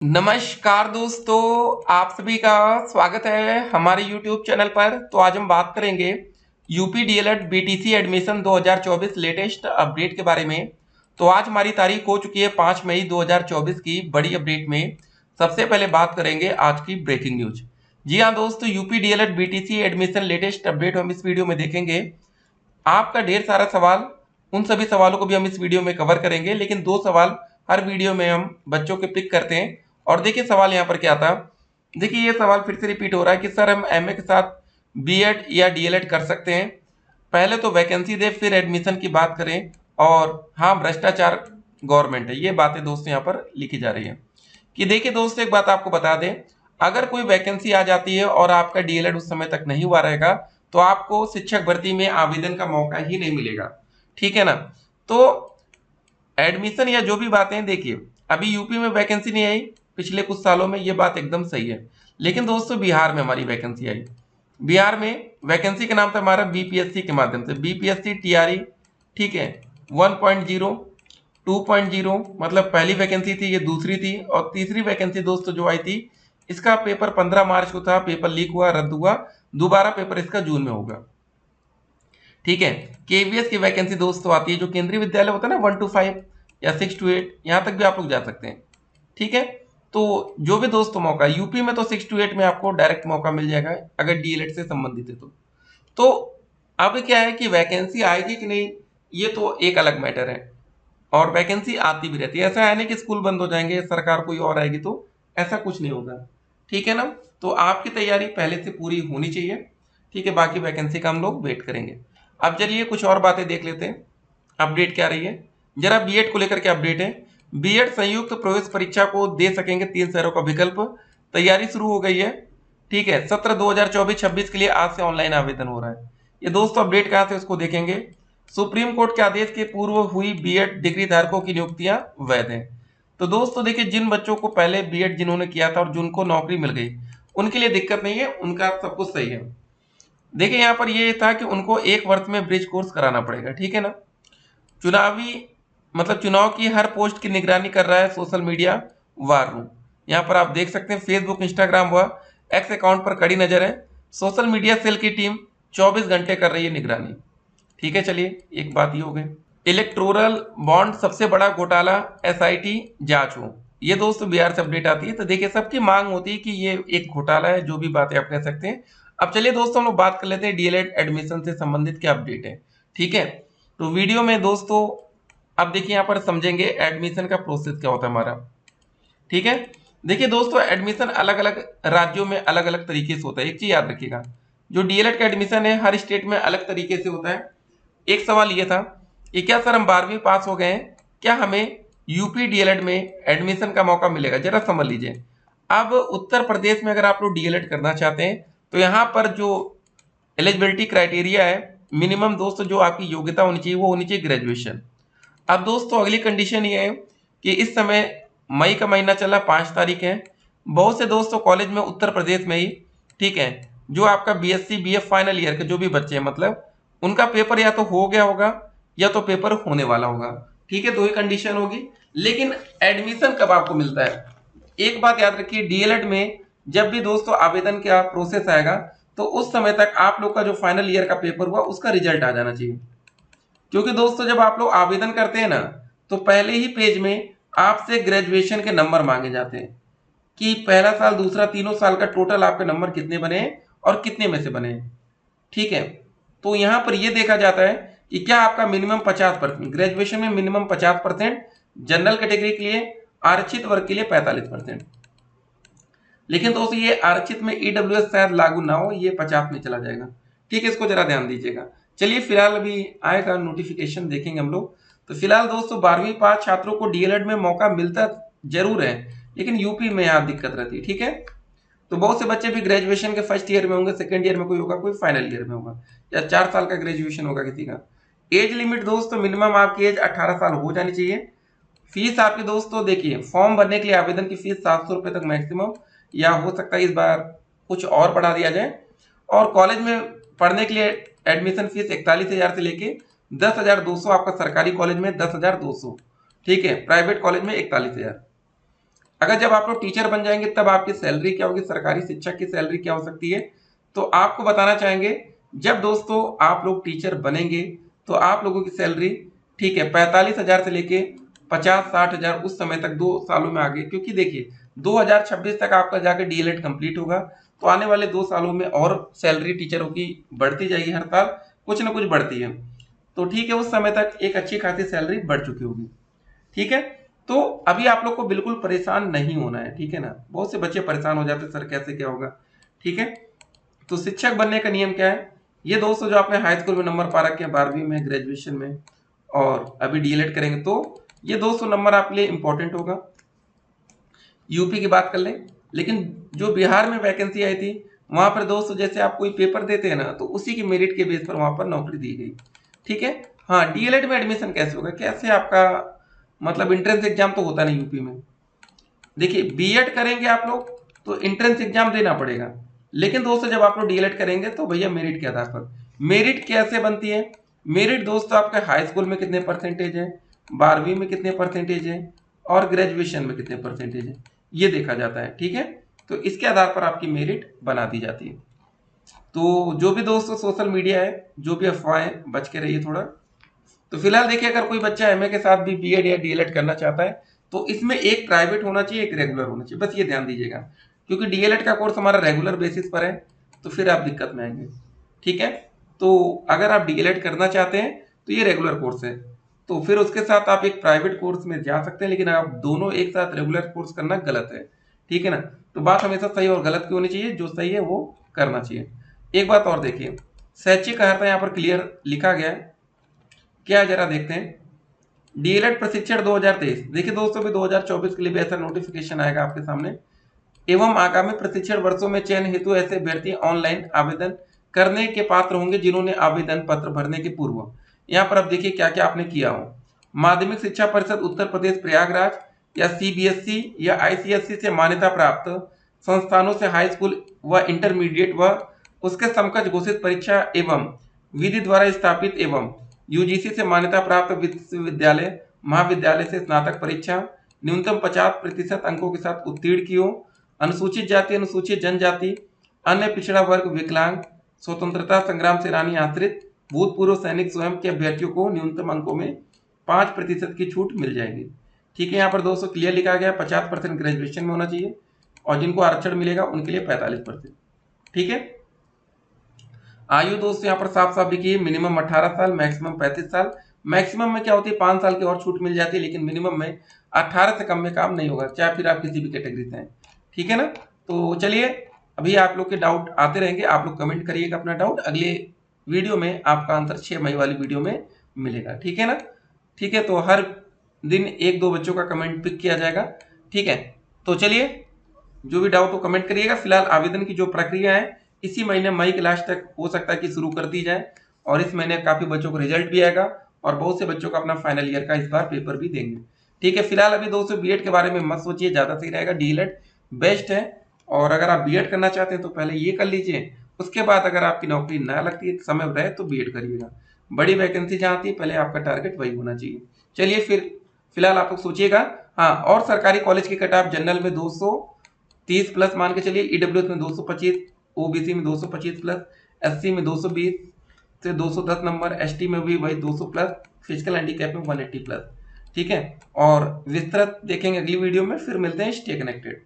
नमस्कार दोस्तों, आप सभी का स्वागत है हमारे YouTube चैनल पर। तो आज हम बात करेंगे UP DElEd BTC admission 2024 latest update के बारे में। तो आज हमारी तारीख हो चुकी है 5 मई 2024 की बड़ी अपडेट में। सबसे पहले बात करेंगे आज की ब्रेकिंग न्यूज। जी हाँ दोस्तों, UP DElEd BTC admission latest update हम इस वीडियो में देखेंगे। आपका ढेर सारा सवाल, उन सभी सवालों को भी हम इस वीडियो में कवर करेंगे, लेकिन दो सवाल हर वीडियो में हम बच्चों के पिक करते हैं। और देखिए सवाल यहाँ पर क्या था। देखिए ये सवाल फिर से रिपीट हो रहा है कि सर हम एमए के साथ बीएड या डीएलएड कर सकते हैं। पहले तो वैकेंसी दे फिर एडमिशन की बात करें, और हाँ भ्रष्टाचार गवर्नमेंट है, ये बातें दोस्तों यहाँ पर लिखी जा रही है। कि देखिए दोस्तों एक बात आपको बता दें, अगर कोई वैकेंसी आ जाती है और आपका डीएलएड उस समय तक नहीं हुआ रहेगा तो आपको शिक्षक भर्ती में आवेदन का मौका ही नहीं मिलेगा। ठीक है ना। तो एडमिशन या जो भी बातें, देखिए अभी यूपी में वैकेंसी नहीं आई पिछले कुछ सालों में, ये बात एकदम सही है। लेकिन दोस्तों बिहार में हमारी वैकेंसी आई। बिहार में वैकेंसी का नाम था हमारा बीपीएससी के माध्यम से, बीपीएससी टीआरई। ठीक है, 1.0 2.0 मतलब पहली वैकेंसी थी, ये दूसरी थी। और तीसरी वैकेंसी दोस्तों जो आई थी, इसका पेपर 15 मार्च को था, पेपर लीक हुआ, रद्द हुआ। दोबारा पेपर इसका जून में होगा। ठीक है। केवीएस की वैकेंसी दोस्तों आती है, जो केंद्रीय विद्यालय होता है ना 1 to 5 या 6 to 8, यहाँ तक भी आप लोग जा सकते हैं। ठीक है। तो जो भी दोस्तों मौका, यूपी में तो 6 to 8 में आपको डायरेक्ट मौका मिल जाएगा अगर डीएलएड से संबंधित है तो अब क्या है कि वैकेंसी आएगी कि नहीं, ये तो एक अलग मैटर है। और वैकेंसी आती भी रहती है, ऐसा है नहीं कि स्कूल बंद हो जाएंगे, सरकार कोई और आएगी, तो ऐसा कुछ नहीं होगा। ठीक है ना। तो आपकी तैयारी पहले से पूरी होनी चाहिए। ठीक है, बाकी वैकेंसी का हम लोग वेट करेंगे। अब चलिए कुछ और बातें देख लेते हैं, अपडेट क्या रही है। जरा बीएड को लेकर के अपडेट है। बीएड संयुक्त प्रवेश परीक्षा को दे सकेंगे 3 शहरों का विकल्प, तैयारी शुरू हो गई है। ठीक है, सत्र 2024-26 के लिए आज से ऑनलाइन आवेदन हो रहा है। ये दोस्तों अपडेट कहाँ से, उसको देखेंगे। सुप्रीम कोर्ट के आदेश के पूर्व हुई बीएड डिग्री धारकों की नियुक्तियां वैध हैं। तो दोस्तों देखिए, जिन बच्चों को पहले बीएड जिन्होंने किया था और जिनको नौकरी मिल गई, उनके लिए दिक्कत नहीं है, उनका सब कुछ सही है। देखिए यहाँ पर ये था कि उनको 1 वर्ष में ब्रिज कोर्स कराना पड़ेगा। ठीक है ना। चुनावी मतलब चुनाव की हर पोस्ट की निगरानी कर रहा है सोशल मीडिया वार रूम। यहाँ पर आप देख सकते हैं फेसबुक, इंस्टाग्राम व एक्स अकाउंट पर कड़ी नजर है। सोशल मीडिया सेल की टीम 24 घंटे कर रही है निगरानी। ठीक है, चलिए एक बात ये हो गई। इलेक्टोरल बॉन्ड सबसे बड़ा घोटाला, एसआईटी जांच हो, ये दोस्तों बिहार से अपडेट आती है। तो देखिए सबकी मांग होती है कि ये एक घोटाला है, जो भी बातें आप कह सकते हैं। अब चलिए दोस्तों हम लोग बात कर लेते हैं डीएलएड एडमिशन से संबंधित क्या अपडेट है। ठीक है। तो वीडियो में दोस्तों अब देखिए यहाँ पर समझेंगे एडमिशन का प्रोसेस क्या होता है हमारा। ठीक है। देखिए दोस्तों एडमिशन अलग अलग राज्यों में अलग अलग तरीके से होता है। एक चीज याद रखिएगा, जो डीएलएड का एडमिशन है हर स्टेट में अलग तरीके से होता है। एक सवाल ये था कि क्या सर हम 12वीं पास हो गए हैं, क्या हमें यूपी डीएलएड में एडमिशन का मौका मिलेगा। जरा समझ लीजिए, अब उत्तर प्रदेश में अगर आप लोग डीएलएड करना चाहते हैं तो यहाँ पर जो एलिजिबिलिटी क्राइटेरिया है, मिनिमम दोस्तों जो आपकी योग्यता होनी चाहिए वो होनी चाहिए ग्रेजुएशन। अब दोस्तों अगली कंडीशन ये है कि इस समय मई का महीना चला, 5 तारीख है। बहुत से दोस्तों कॉलेज में उत्तर प्रदेश में ही, ठीक है, जो आपका बीएससी बीएफ फाइनल ईयर के जो भी बच्चे हैं, मतलब उनका पेपर या तो हो गया होगा या तो पेपर होने वाला होगा। ठीक है, दो ही कंडीशन होगी। लेकिन एडमिशन कब आपको मिलता है, एक बात याद रखिए, डीएलएड में जब भी दोस्तों आवेदन का प्रोसेस आएगा तो उस समय तक आप लोग का जो फाइनल ईयर का पेपर हुआ उसका रिजल्ट आ जाना चाहिए। क्योंकि दोस्तों जब आप लोग आवेदन करते हैं ना, तो पहले ही पेज में आपसे ग्रेजुएशन के नंबर मांगे जाते हैं कि पहला साल दूसरा तीनों साल का टोटल आपके नंबर कितने बने हैं और कितने में से बने हैं। ठीक है। तो यहाँ पर यह देखा जाता है कि क्या आपका मिनिमम 50%, ग्रेजुएशन में मिनिमम 50%, जनरल कैटेगरी के लिए, आरक्षित वर्ग के लिए 45%। लेकिन दोस्तों ये आरक्षित में ईडब्ल्यूएस शायद लागू ना हो, ये 50 में चला जाएगा। ठीक है, इसको जरा ध्यान दीजिएगा। चलिए फिलहाल अभी आएगा नोटिफिकेशन, देखेंगे हम लोग। तो फिलहाल दोस्तों 12वीं पास छात्रों को डीएलएड में मौका मिलता जरूर है, लेकिन यूपी में यहाँ दिक्कत रहती है। ठीक है। तो बहुत से बच्चे भी ग्रेजुएशन के फर्स्ट ईयर में होंगे, सेकंड ईयर में कोई होगा, कोई फाइनल ईयर में होगा, या 4 साल का ग्रेजुएशन होगा किसी का। एज लिमिट दोस्तों मिनिमम आपकी एज 18 साल हो जानी चाहिए। फीस आपकी दोस्तों देखिए, फॉर्म भरने के लिए आवेदन की फीस 700 रुपये तक मैक्सिमम, या हो सकता है इस बार कुछ और बढ़ा दिया जाए। और कॉलेज में पढ़ने के लिए एडमिशन फीस 41,000 से लेके 10,200, आपका सरकारी कॉलेज में 10,200। ठीक है, प्राइवेट कॉलेज में 41,000। अगर जब आप लोग टीचर बन जाएंगे तब आपकी सैलरी क्या होगी, सरकारी शिक्षक की सैलरी क्या हो सकती है, तो आपको बताना चाहेंगे जब दोस्तों आप लोग टीचर बनेंगे तो आप लोगों की सैलरी, ठीक है, 45,000 से लेके 50-60,000 उस समय तक 2 सालों में आगे, क्योंकि देखिए 2026 तक आपका जाकर डीएलएड कंप्लीट होगा, तो आने वाले 2 सालों में और सैलरी टीचरों की बढ़ती जाएगी, हर साल कुछ ना कुछ बढ़ती है, तो ठीक है उस समय तक एक अच्छी खासी सैलरी बढ़ चुकी होगी। ठीक है, तो अभी आप लोग को बिल्कुल परेशान नहीं होना है, ठीक है ना। बहुत से बच्चे परेशान हो जाते हैं, सर कैसे क्या होगा, ठीक है। तो शिक्षक बनने का नियम क्या है, ये दोस्तों जो आपने हाई स्कूल में नंबर पा रखे हैं, 12वीं में, ग्रेजुएशन में, और अभी डीएलएड करेंगे, तो ये 200 नंबर आपके लिए इंपॉर्टेंट होगा। यूपी की बात कर लें, लेकिन जो बिहार में वैकेंसी आई थी वहां पर दोस्तों जैसे आप कोई पेपर देते हैं ना, तो उसी की मेरिट के बेस पर वहां पर नौकरी दी गई, ठीक है। हाँ, डीएलएड में एडमिशन कैसे होगा, कैसे आपका मतलब एंट्रेंस एग्जाम तो होता नहीं यूपी में। देखिए बीएड करेंगे आप लोग तो एंट्रेंस एग्जाम देना पड़ेगा, लेकिन दोस्तों जब आप लोग डीएलएड करेंगे तो भैया मेरिट के आधार पर। मेरिट कैसे बनती है, मेरिट दोस्तों आपके हाई स्कूल में कितने परसेंटेज है, 12वीं में कितने परसेंटेज है, और ग्रेजुएशन में कितने परसेंटेज है, ये देखा जाता है, ठीक है। तो इसके आधार पर आपकी मेरिट बना दी जाती है। तो जो भी दोस्तों सोशल मीडिया है, जो भी अफवाहें, बच के रहिए थोड़ा। तो फिलहाल देखिए अगर कोई बच्चा एमए के साथ भी बीएड या डीएलएड करना चाहता है तो इसमें एक प्राइवेट होना चाहिए, एक रेगुलर होना चाहिए, बस ये ध्यान दीजिएगा, क्योंकि डीएलएड का कोर्स हमारा रेगुलर बेसिस पर है, तो फिर आप दिक्कत में आएंगे, ठीक है। तो अगर आप डीएलएड करना चाहते हैं तो ये रेगुलर कोर्स है, तो फिर उसके साथ आप एक प्राइवेट कोर्स में जा सकते हैं, लेकिन आप दोनों एक साथ रेगुलर कोर्स करना गलत है, ठीक है ना। तो बात हमेशा सही और गलत की होनी चाहिए, जो सही है वो करना चाहिए। एक बात और देखिए, शैक्षिक अर्हता यहाँ पर क्लियर लिखा गया है, क्या जरा देखते हैं। डीएलएड प्रशिक्षण 2023, देखिए दोस्तों भी 2024 के लिए भी ऐसा नोटिफिकेशन आएगा आपके सामने। एवं आगामी प्रशिक्षण वर्षों में चयन हेतु ऐसे अभ्यर्थी ऑनलाइन आवेदन करने के पात्र होंगे जिन्होंने आवेदन पत्र भरने के पूर्व, यहाँ पर अब देखिए क्या क्या आपने किया हो। माध्यमिक शिक्षा परिषद उत्तर प्रदेश प्रयागराज या सीबीएसई या आईसीएसई से मान्यता प्राप्त संस्थानों से हाई स्कूल व इंटरमीडिएट व उसके समकक्ष घोषित परीक्षा एवं विधि द्वारा स्थापित एवं यूजीसी से मान्यता प्राप्त विश्वविद्यालय महाविद्यालय से स्नातक परीक्षा न्यूनतम 50% अंकों के साथ उत्तीर्ण की हो। अनुसूचित जाति, अनुसूचित जनजाति, अन्य पिछड़ा वर्ग, विकलांग, स्वतंत्रता संग्राम सेनानी आश्रित, भूतपूर्व सैनिक स्वयं के अभ्यर्थियों को न्यूनतम अंकों में 5% की छूट मिल जाएगी, ठीक है। यहाँ पर दोस्तों क्लियर लिखा गया 50% ग्रेजुएशन में होना चाहिए, और जिनको आरक्षण मिलेगा उनके लिए 45%, ठीक है। आयु दोस्तों यहाँ पर साफ साफ लिखिए, मिनिमम 18 साल, मैक्सिमम 35 साल। मैक्सिमम में क्या होती है 5 साल की और छूट मिल जाती है, लेकिन मिनिमम में 18 से कम में काम नहीं होगा, चाहे फिर आप किसी भी कैटेगरी से हैं, ठीक है ना। तो चलिए, अभी आप लोग के डाउट आते रहेंगे, आप लोग कमेंट करिएगा अपना डाउट, अगले वीडियो में आपका आंसर 6 मई वाली वीडियो में मिलेगा, ठीक है ना। ठीक है, तो हर दिन 1-2 बच्चों का कमेंट पिक किया जाएगा, ठीक है। तो चलिए, जो भी डाउट हो कमेंट करिएगा। फिलहाल आवेदन की जो प्रक्रिया है इसी महीने मई के लास्ट तक हो सकता है कि शुरू कर दी जाए, और इस महीने काफी बच्चों को रिजल्ट भी आएगा, और बहुत से बच्चों का अपना फाइनल ईयर का इस बार पेपर भी देंगे, ठीक है। फिलहाल अभी दोस्तों बीएड के बारे में मत सोचिए, ज्यादा सही रहेगा, डीएलएड बेस्ट है। और अगर आप बीएड करना चाहते हैं तो पहले ये कर लीजिए, उसके बाद अगर आपकी नौकरी ना लगती है, समय रहे तो बीएड करिएगा। बड़ी वैकेंसी जहाँ आती है पहले आपका टारगेट वही होना चाहिए। चलिए फिर फिलहाल आप लोग सोचिएगा। हाँ, और सरकारी कॉलेज की कट ऑफ जनरल में 230 प्लस मान के चलिए, ईडब्ल्यूएस में 225, ओबीसी में 225 प्लस, एससी में 220 से 210 नंबर, एसटी में भी वही 200 प्लस, फिजिकल हैंडीकैप में 180 प्लस, ठीक है। और विस्तृत देखेंगे अगली वीडियो में, फिर मिलते हैं, स्टे कनेक्टेड।